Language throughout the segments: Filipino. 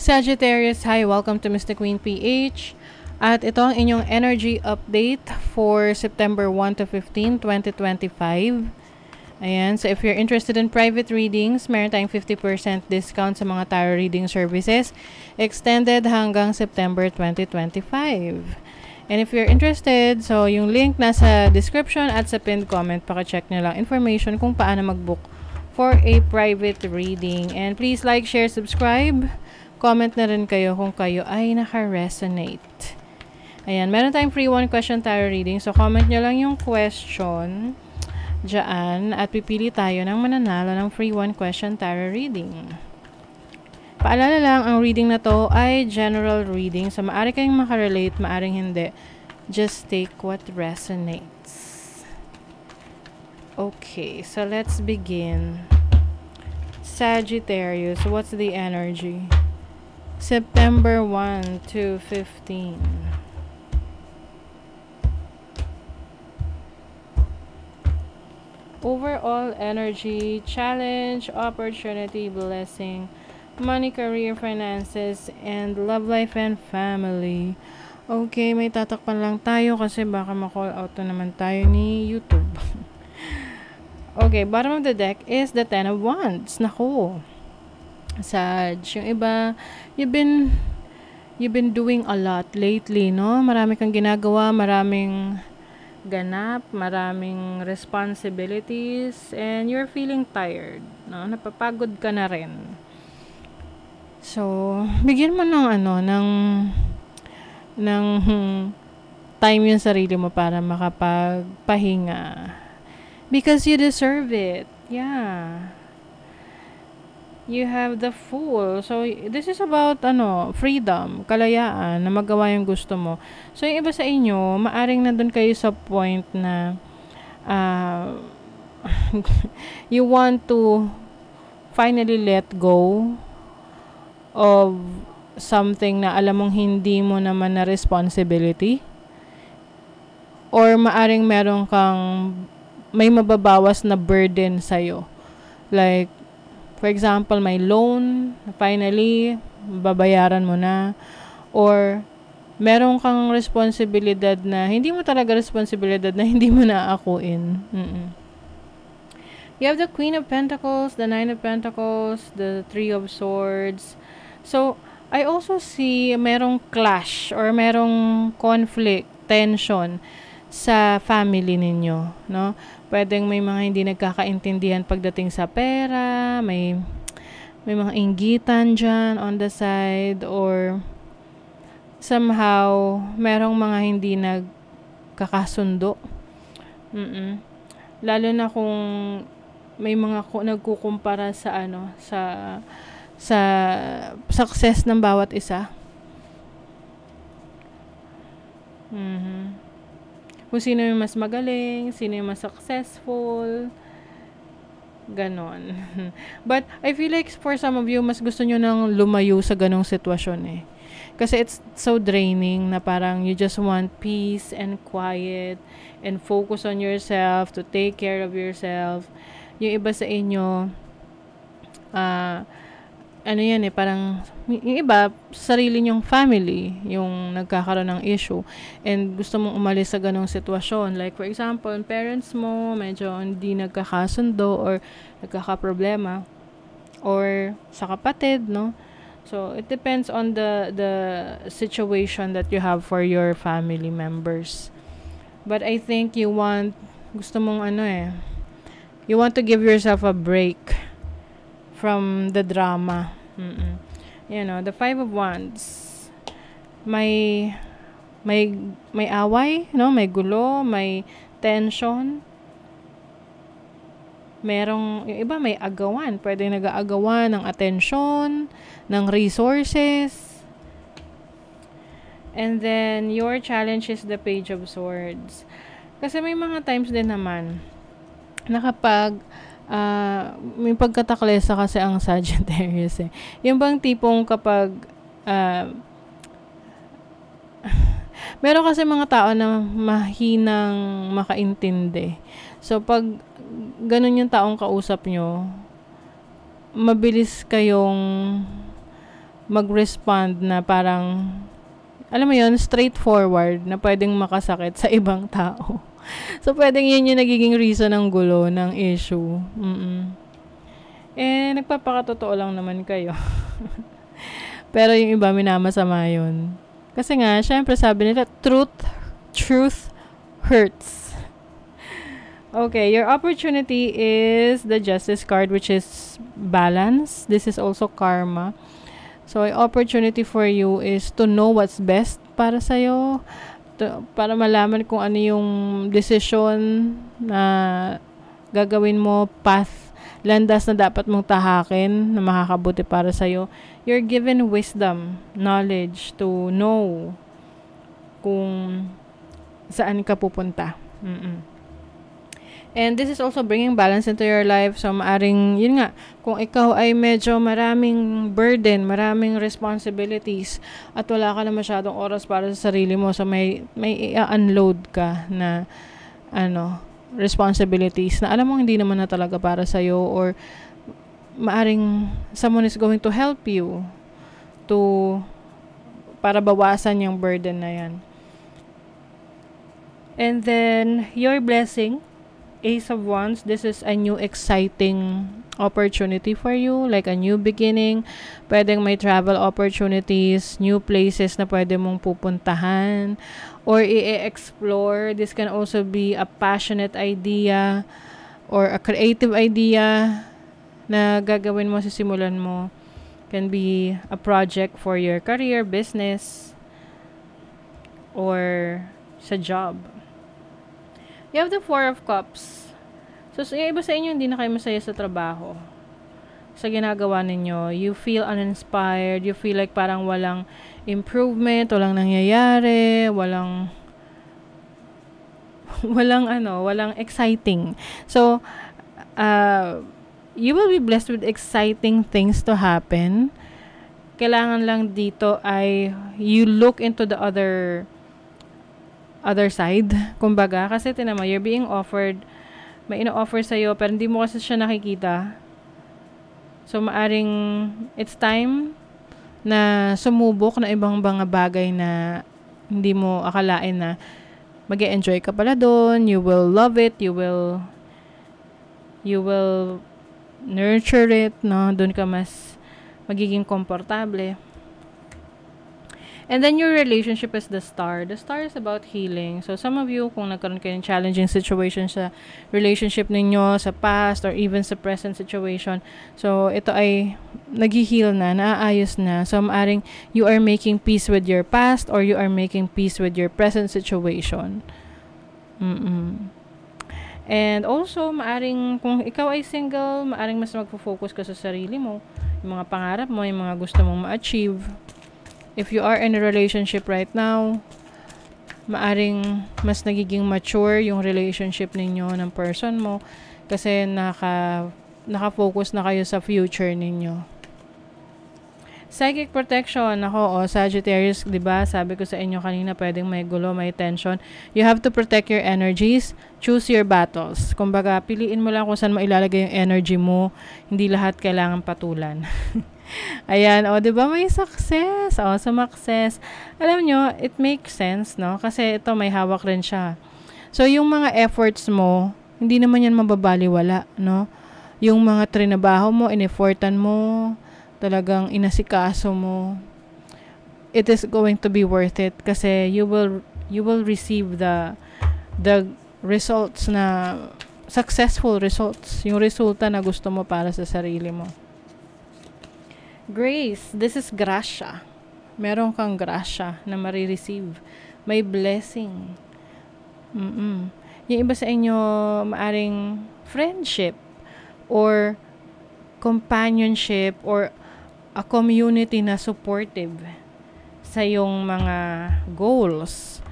Sagittarius, hi! Welcome to Mr. Queen PH. At ito ang inyong energy update for September 1 to 15, 2025. Ayan, so if you're interested in private readings, meron tayong 50% discount sa mga tarot reading services, extended hanggang September 2025. And if you're interested, so yung link nasa description at sa pinned comment, paka-check nyo lang information kung paano mag-book for a private reading. And please like, share, subscribe. Comment na rin kayo kung kayo ay naka-resonate. Ayan, meron tayong free one question tarot reading. So, comment nyo lang yung question dyan at pipili tayo ng mananalo ng free one question tarot reading. Paalala lang, ang reading na to ay general reading. So, maaari kayong makarelate, maaring hindi. Just take what resonates. Okay, so let's begin. Sagittarius, what's the energy? September 1 to 15. Overall energy, challenge, opportunity, blessing, money, career, finances, and love life and family. Okay, may tatakpan lang tayo kasi baka ma-call out na naman tayo ni YouTube. Okay, bottom of the deck is the Ten of Wands. Naku. Sag, yung iba, you've been doing a lot lately, no? Marami kang ginagawa, maraming ganap, maraming responsibilities, and you're feeling tired, no? Napapagod ka na rin. So, bigyan mo ng time yung sarili mo para makapagpahinga. Because you deserve it. Yeah. You have the Fool. So, this is about, freedom, kalayaan, na magawa yung gusto mo. So, yung iba sa inyo, maaring nandun kayo sa point na you want to finally let go of something na alam mong hindi mo naman na responsibility. Or maaring may mababawas na burden sa'yo. Like, for example, may loan, finally, babayaran mo na. Or, meron kang responsibilidad na, hindi mo talaga responsibilidad na hindi mo naakuin. You have the Queen of Pentacles, the Nine of Pentacles, the Three of Swords. So, I also see merong clash or merong conflict, tension sa family ninyo, no? Pwedeng may mga hindi nagkakaintindihan pagdating sa pera, may mga inggitan dyan on the side, or somehow merong mga hindi nagkakasundo. Lalo na kung may mga nagkukumpara sa sa success ng bawat isa. Kung sino yung mas magaling, sino yung mas successful, ganon. But, I feel like for some of you, mas gusto nyo nang lumayo sa ganong sitwasyon eh. Kasi it's so draining na parang you just want peace and quiet and focus on yourself, to take care of yourself. Yung iba sa inyo, parang yung iba, sarili nyong family yung nagkakaroon ng issue and gusto mong umalis sa ganong sitwasyon. Like, for example, parents mo medyo hindi nagkakasundo or nagkakaproblema, or sa kapatid, no? So, it depends on the situation that you have for your family members. But I think you want to give yourself a break from the drama. The Five of Wands. May away, no? May gulo, may tension. Yung iba may agawan. Pwede nag-aagawan ng atensyon, ng resources. And then, your challenge is the Page of Swords. Kasi may mga times din naman na kapag may pagkataklesa kasi ang Sagittarius eh. Yung bang tipong kapag meron kasi mga tao na mahinang makaintindi. So, pag ganun yung taong kausap nyo, mabilis kayong mag-respond na parang, alam mo yun, straightforward na pwedeng makasakit sa ibang tao. So, pwedeng yun yung nagiging reason ng gulo, ng issue. Eh, nagpapakatotoo lang naman kayo. Pero yung iba, minamasama yun. Kasi nga, syempre sabi nila, truth hurts. Okay, your opportunity is the Justice card, which is balance. This is also karma. So, an opportunity for you is to know what's best para sa'yo, para malaman kung ano yung decision na gagawin mo, path, landas na dapat mong tahakin na makakabuti para sa'yo. You're given wisdom, knowledge to know kung saan ka pupunta. And this is also bringing balance into your life. So, maaring, yun nga, kung ikaw ay medyo maraming burden, maraming responsibilities, at wala ka na masyadong oras para sa sarili mo, so may i-unload ka na, responsibilities na alam mo hindi naman na talaga para sa'yo, or maaring someone is going to help you para bawasan yung burden na yan. And then, your blessing, Ace of Wands, this is a new exciting opportunity for you, like a new beginning. Pwedeng may travel opportunities, new places na pwede mong pupuntahan or i-explore. This can also be a passionate idea or a creative idea na gagawin mo, sisimulan mo. Can be a project for your career, business, or sa job. You have the Four of Cups. So, yung iba sa inyo, hindi na kayo masaya sa trabaho. Sa ginagawa ninyo, you feel uninspired, you feel like parang walang improvement, walang nangyayari, walang exciting. So, you will be blessed with exciting things to happen. Kailangan lang dito ay you look into the other side, kumbaga, kasi tinama, you're being offered, may ino-offer sa'yo, pero hindi mo kasi siya nakikita. So, maaring, it's time na sumubok na ibang mga bagay na hindi mo akalain na mag-e-enjoy ka pala doon, you will love it, you will nurture it, no? Doon ka mas magiging komportable. And then your relationship is the Star. The Star is about healing. So some of you, kung nagkaroon kayo ng challenging situation sa relationship ninyo, sa past, or even sa present situation, so ito ay nag-heal na, naaayos na. So maaring you are making peace with your past or you are making peace with your present situation. And also, maaring kung ikaw ay single, maaring mas magfo-focus ka sa sarili mo, yung mga pangarap mo, yung mga gusto mong ma-achieve. If you are in a relationship right now, maaring mas nagiging mature yung relationship ninyo ng person mo kasi naka-focus na kayo sa future ninyo. Psychic protection, Sagittarius, 'di ba? Sabi ko sa inyo kanina, pwedeng may gulo, may tension. You have to protect your energies, choose your battles. Kumbaga, piliin mo lang kung saan mo ilalagay yung energy mo, hindi lahat kailangan patulan. Ayan, 'di ba may success? Success. Alam nyo, it makes sense, no? Kasi ito may hawak rin siya. So, yung mga efforts mo, hindi naman yan mababaliwala, no? Yung mga trinabaho mo, ineffortan mo, talagang inasikaso mo, it is going to be worth it kasi you will receive the results na successful results, yung resulta na gusto mo para sa sarili mo. Grace, this is grasya. Meron kang grasya na marireceive. May blessing. Yung iba sa inyo, maaring friendship or companionship or a community na supportive sa yung mga goals.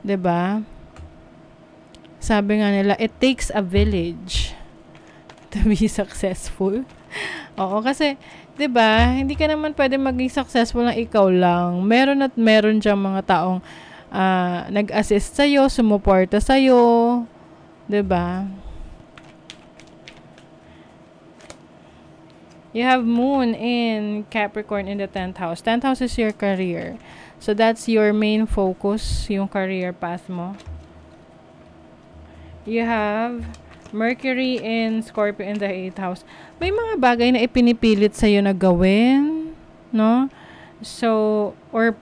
'Di ba? Sabi nga nila, it takes a village to be successful. Oo, kasi 'di ba? Hindi ka naman pwede maging successful ng ikaw lang. Meron diyang mga taong nag-assist sa iyo, sumuporta sa iyo, 'di ba? You have Moon in Capricorn in the 10th house. 10th house is your career. So that's your main focus, yung career path mo. You have Mercury in Scorpio in the 8th house. May mga bagay na ipinipilit sa'yo na gawin, no? So, or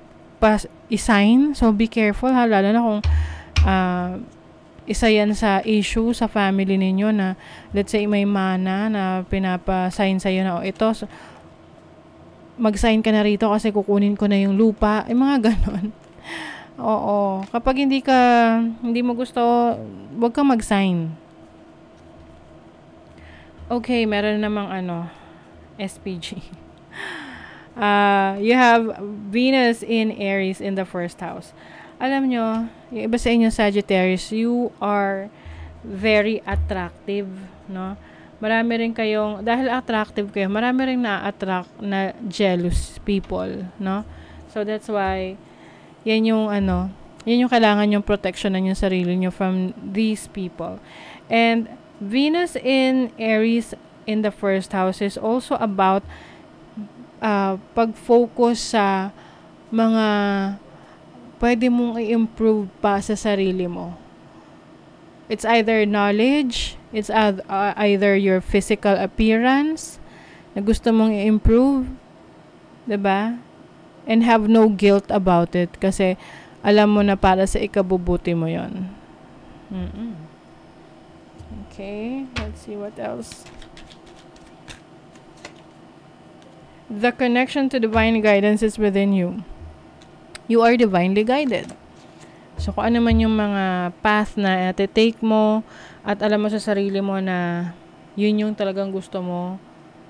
isign. So, be careful ha. Lalo na kung isa yan sa issue sa family ninyo na let's say may mana na pinapa-sign sa'yo na ito. So, mag-sign ka na rito kasi kukunin ko na yung lupa. Ay, mga ganon. Oo. Kapag hindi mo gusto, wag kang mag-sign. Okay, meron namang SPG. You have Venus in Aries in the 1st house. Alam nyo, yung iba sa inyo Sagittarius, you are very attractive, no? Marami rin kayong, dahil attractive kayo, marami rin na-attract na jealous people, no? So that's why, yan yung kailangan yung protectionan yung sarili nyo from these people. And Venus in Aries in the 1st house is also about pag-focus sa mga pwede mong i-improve pa sa sarili mo. It's either knowledge, it's either your physical appearance na gusto mong i-improve, 'di ba? And have no guilt about it kasi alam mo na para sa ikabubuti mo 'yon. Okay, let's see what else. The connection to divine guidance is within you. You are divinely guided. So, kung ano man yung mga path na take mo at alam mo sa sarili mo na yun yung talagang gusto mo,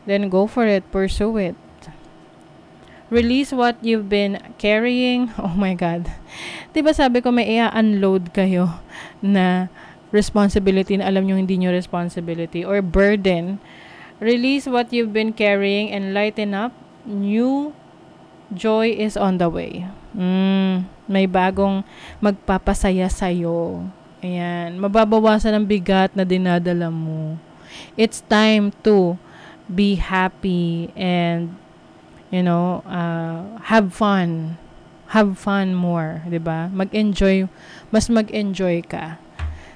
then go for it. Pursue it. Release what you've been carrying. Oh my God. Diba sabi ko may i-unload kayo na responsibility na alam nyo hindi nyo responsibility or burden. Release what you've been carrying and lighten up. New joy is on the way. May bagong magpapasaya sa'yo. Ayan. Mababawasan ang bigat na dinadala mo. It's time to be happy and, have fun. Have fun more. Diba? Mag-enjoy. Mas mag-enjoy ka.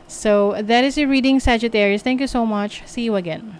So, that is your reading, Sagittarius. Thank you so much. See you again.